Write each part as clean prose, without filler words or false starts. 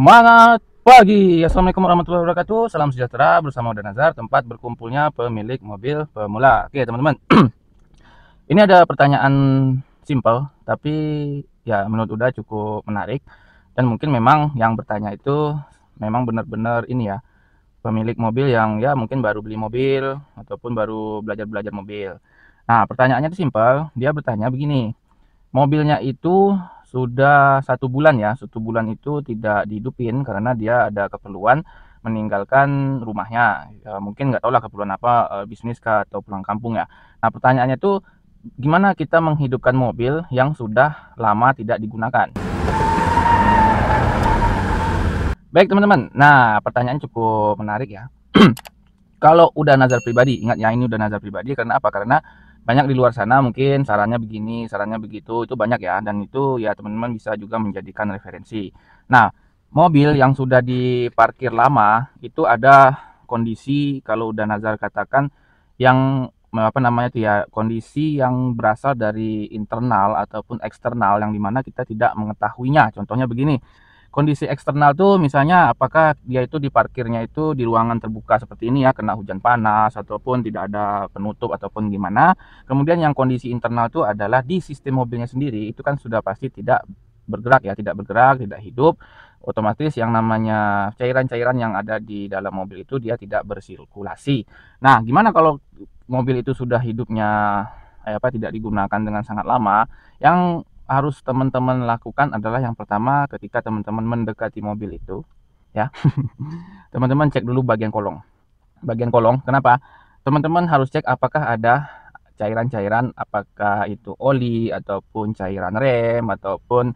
Semangat pagi. Assalamualaikum warahmatullahi wabarakatuh. Salam sejahtera bersama Uda Nazar, tempat berkumpulnya pemilik mobil pemula. Oke, teman-teman. Ini ada pertanyaan simple, tapi ya menurut Uda cukup menarik. Dan mungkin memang yang bertanya itu memang benar-benar ini ya, pemilik mobil yang ya mungkin baru beli mobil ataupun baru belajar-belajar mobil. Nah, pertanyaannya itu simpel. Dia bertanya begini, mobilnya itu sudah 1 bulan ya, 1 bulan itu tidak dihidupin karena dia ada keperluan meninggalkan rumahnya. Ya, mungkin nggak tahu lah keperluan apa, bisnis kah atau pulang kampung ya. Nah, pertanyaannya tuh gimana kita menghidupkan mobil yang sudah lama tidak digunakan? Baik teman-teman, nah pertanyaan cukup menarik ya. Kalau udah nazar pribadi, ingat ya ini udah nazar pribadi karena apa? Karena banyak di luar sana mungkin sarannya begini, sarannya begitu, itu banyak ya, dan itu ya teman-teman bisa juga menjadikan referensi. Nah, mobil yang sudah diparkir lama itu ada kondisi kalau udah nazar katakan yang apa namanya itu ya, kondisi yang berasal dari internal ataupun eksternal yang dimana kita tidak mengetahuinya. Contohnya begini, kondisi eksternal tuh misalnya apakah dia itu diparkirnya itu di ruangan terbuka seperti ini ya, kena hujan panas ataupun tidak ada penutup ataupun gimana. Kemudian yang kondisi internal itu adalah di sistem mobilnya sendiri, itu kan sudah pasti tidak bergerak ya, tidak bergerak, tidak hidup. Otomatis yang namanya cairan-cairan yang ada di dalam mobil itu dia tidak bersirkulasi. Nah, gimana kalau mobil itu sudah hidupnya tidak digunakan dengan sangat lama? Yang harus teman-teman lakukan adalah yang pertama, ketika teman-teman mendekati mobil itu ya, teman-teman cek dulu bagian kolong. Bagian kolong, kenapa? Teman-teman harus cek apakah ada cairan-cairan, apakah itu oli ataupun cairan rem ataupun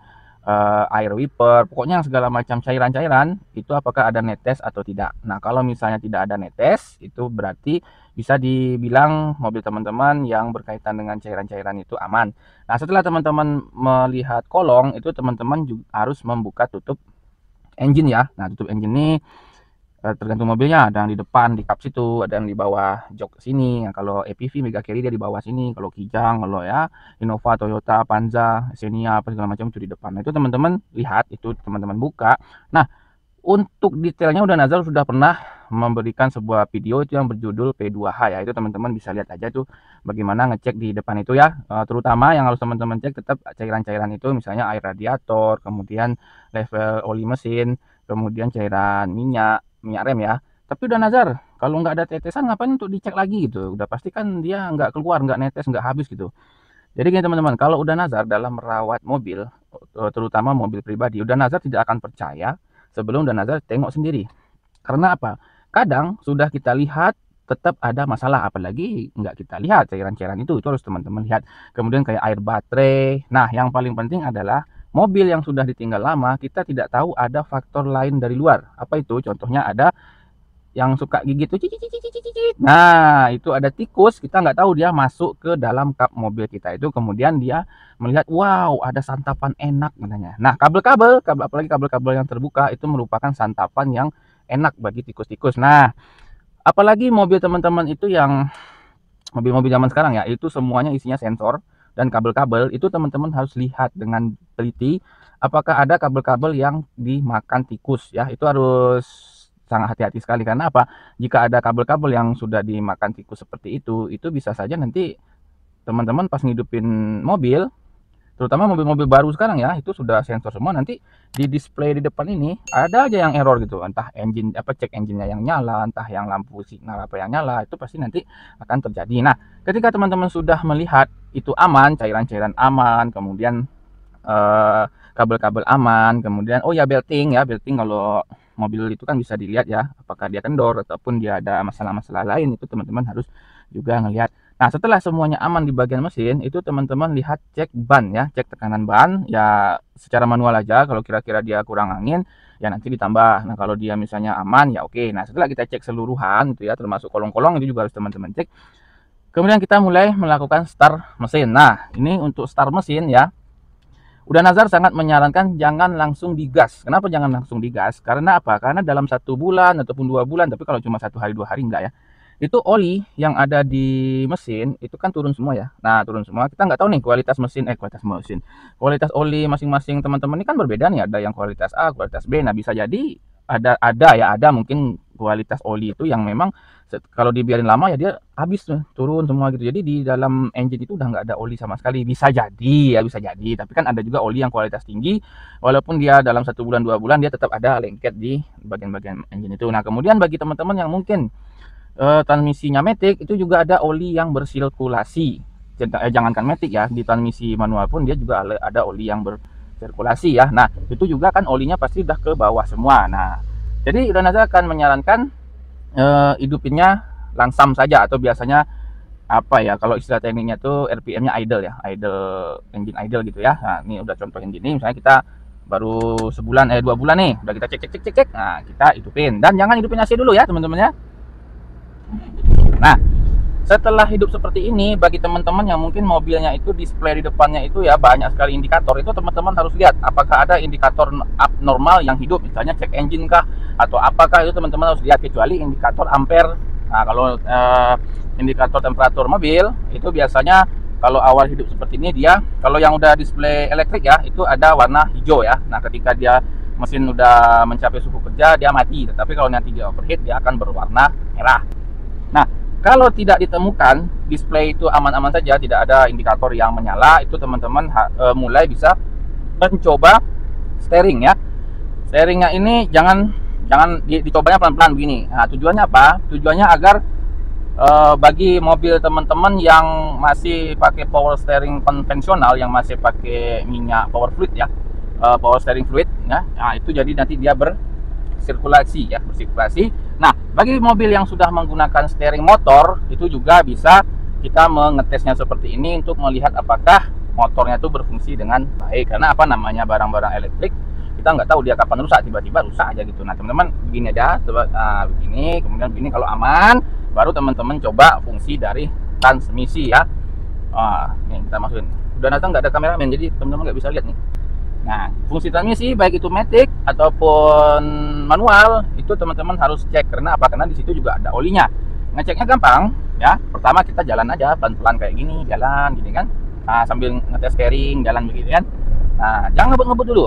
air wiper, pokoknya segala macam cairan-cairan itu apakah ada netes atau tidak. Nah, kalau misalnya tidak ada netes, itu berarti bisa dibilang mobil teman-teman yang berkaitan dengan cairan-cairan itu aman. Nah, setelah teman-teman melihat kolong, itu teman-teman juga harus membuka tutup engine ya. Nah, tutup engine ini tergantung mobilnya, ada yang di depan di kap situ, ada yang di bawah jok sini. Nah, kalau EPV Mega Carry dia di bawah sini, kalau Kijang, kalau ya Innova, Toyota, Avanza, Xenia apa segala macam itu di depan. Nah, itu teman-teman lihat, itu teman-teman buka. Nah, untuk detailnya udah Nazar sudah pernah memberikan sebuah video itu yang berjudul P2H ya, itu teman-teman bisa lihat aja tuh bagaimana ngecek di depan itu ya. Terutama yang harus teman-teman cek tetap cairan-cairan itu, misalnya air radiator, kemudian level oli mesin, kemudian cairan minyak rem ya. Tapi udah Nazar, kalau nggak ada tetesan ngapain untuk dicek lagi gitu, udah pasti kan dia nggak keluar, nggak netes, nggak habis gitu. Jadi gini teman-teman, kalau udah Nazar dalam merawat mobil, terutama mobil pribadi, udah Nazar tidak akan percaya sebelum udah Nazar tengok sendiri. Karena apa? Kadang sudah kita lihat tetap ada masalah, apalagi nggak kita lihat cairan-cairan itu harus teman-teman lihat. Kemudian kayak air baterai. Nah, yang paling penting adalah mobil yang sudah ditinggal lama, kita tidak tahu ada faktor lain dari luar. Apa itu? Contohnya ada yang suka gigit tuh cicit. Nah, itu ada tikus, kita nggak tahu dia masuk ke dalam kap mobil kita itu, kemudian dia melihat, wow, ada santapan enak katanya. Nah, kabel-kabel, apalagi kabel-kabel yang terbuka itu merupakan santapan yang enak bagi tikus-tikus. Nah, apalagi mobil teman-teman itu yang mobil-mobil zaman sekarang ya, itu semuanya isinya sensor dan kabel-kabel, itu teman-teman harus lihat dengan teliti apakah ada kabel-kabel yang dimakan tikus ya. Itu harus sangat hati-hati sekali, karena apa? Jika ada kabel-kabel yang sudah dimakan tikus seperti itu bisa saja nanti teman-teman pas ngidupin mobil, terutama mobil-mobil baru sekarang ya, itu sudah sensor semua, nanti di display di depan ini ada aja yang error gitu, entah engine cek engine-nya yang nyala, entah yang lampu signal apa yang nyala, itu pasti nanti akan terjadi. Nah, ketika teman-teman sudah melihat itu aman, cairan-cairan aman, kemudian kabel-kabel aman, kemudian oh ya belting ya, belting kalau mobil itu kan bisa dilihat ya, apakah dia kendor ataupun dia ada masalah-masalah lain, itu teman-teman harus juga ngelihat. Nah, setelah semuanya aman di bagian mesin, itu teman-teman lihat cek ban ya, cek tekanan ban ya secara manual aja. Kalau kira-kira dia kurang angin ya nanti ditambah. Nah, kalau dia misalnya aman ya oke. Nah, setelah kita cek seluruhan itu ya, termasuk kolong-kolong itu juga harus teman-teman cek. Kemudian kita mulai melakukan start mesin. Nah, ini untuk start mesin ya, udah Nazar sangat menyarankan jangan langsung digas. Kenapa jangan langsung digas? Karena apa? Karena dalam 1 bulan ataupun 2 bulan, tapi kalau cuma 1 hari 2 hari enggak ya. itu oli yang ada di mesin itu kan turun semua ya. Nah, turun semua. Kita nggak tahu nih kualitas oli masing-masing teman-teman ini kan berbeda nih. Ada yang kualitas A, kualitas B. Nah, bisa jadi ada mungkin kualitas oli itu yang memang kalau dibiarin lama ya dia habis tuh, turun semua gitu. Jadi di dalam engine itu udah nggak ada oli sama sekali. Bisa jadi ya, bisa jadi. Tapi kan ada juga oli yang kualitas tinggi, walaupun dia dalam 1 bulan 2 bulan dia tetap ada lengket di bagian-bagian engine itu. Nah, kemudian bagi teman-teman yang mungkin transmisinya matic, itu juga ada oli yang bersirkulasi. Jangankan matic ya, di transmisi manual pun dia juga ada oli yang bersirkulasi ya. Nah, itu juga kan olinya pasti udah ke bawah semua. Nah, jadi Danasa akan menyarankan hidupinnya langsam saja, atau biasanya apa ya, kalau istilah tekniknya tuh RPM-nya idle ya, engine idle gitu ya. Nah, ini udah contohin gini, misalnya kita baru 2 bulan nih, udah kita cek. Nah, kita hidupin, dan jangan hidupin AC dulu ya teman-teman ya. Nah, setelah hidup seperti ini, bagi teman-teman yang mungkin mobilnya itu display di depannya itu ya banyak sekali indikator, itu teman-teman harus lihat apakah ada indikator abnormal yang hidup, misalnya cek engine kah atau apakah, itu teman-teman harus lihat. Kecuali indikator ampere. Nah, kalau indikator temperatur mobil itu biasanya kalau awal hidup seperti ini, dia kalau yang udah display elektrik ya itu ada warna hijau ya. Nah, ketika dia mesin udah mencapai suhu kerja dia mati, tetapi kalau nanti dia overheat dia akan berwarna merah. Nah, kalau tidak ditemukan display itu aman-aman saja, tidak ada indikator yang menyala, itu teman-teman mulai bisa mencoba steering ya. Steeringnya ini jangan dicobanya pelan-pelan begini. Nah, tujuannya apa? Tujuannya agar bagi mobil teman-teman yang masih pakai power steering konvensional, yang masih pakai minyak power fluid ya, power steering fluid ya. Nah, itu jadi nanti dia bersirkulasi. Nah, bagi mobil yang sudah menggunakan steering motor, itu juga bisa kita mengetesnya seperti ini untuk melihat apakah motornya itu berfungsi dengan baik. Karena apa, namanya barang-barang elektrik, kita nggak tahu dia kapan rusak, tiba-tiba rusak aja gitu. Nah, teman-teman begini aja, begini, kemudian begini, kalau aman, baru teman-teman coba fungsi dari transmisi ya. Ini kita masukin. Udah datang nggak ada kameramen, jadi teman-teman nggak bisa lihat nih. Nah, fungsi transmisi baik itu matic ataupun manual itu teman-teman harus cek. Karena apa? Karena di situ juga ada olinya. Ngeceknya gampang ya. Pertama kita jalan aja pelan-pelan kayak gini, jalan gini kan. Nah, sambil ngetes steering, jalan begini kan. Nah, jangan ngebut-ngebut dulu.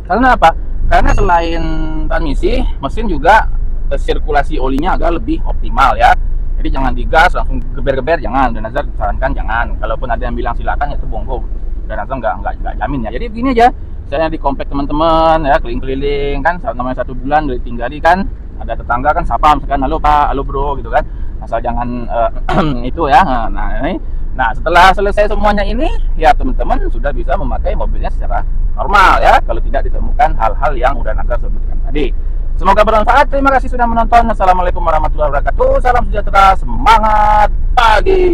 Karena apa? Karena selain transmisi, mesin juga sirkulasi olinya agak lebih optimal ya. Jadi jangan digas langsung geber-geber, jangan. Dan Nazar sarankan jangan. Kalaupun ada yang bilang silakan, itu bohong. Dan Nazar nggak jamin ya. Jadi begini aja. Misalnya di komplek teman-teman ya, keliling-keliling kan, namanya 1 bulan ditinggali kan, ada tetangga kan sapa misalkan, halo Pak, halo Bro gitu kan, asal jangan itu ya. Nah, setelah selesai semuanya ini ya teman-teman sudah bisa memakai mobilnya secara normal ya, kalau tidak ditemukan hal-hal yang udah Nazar sebutkan tadi. Semoga bermanfaat. Terima kasih sudah menonton. Assalamualaikum warahmatullahi wabarakatuh. Salam sejahtera, semangat pagi.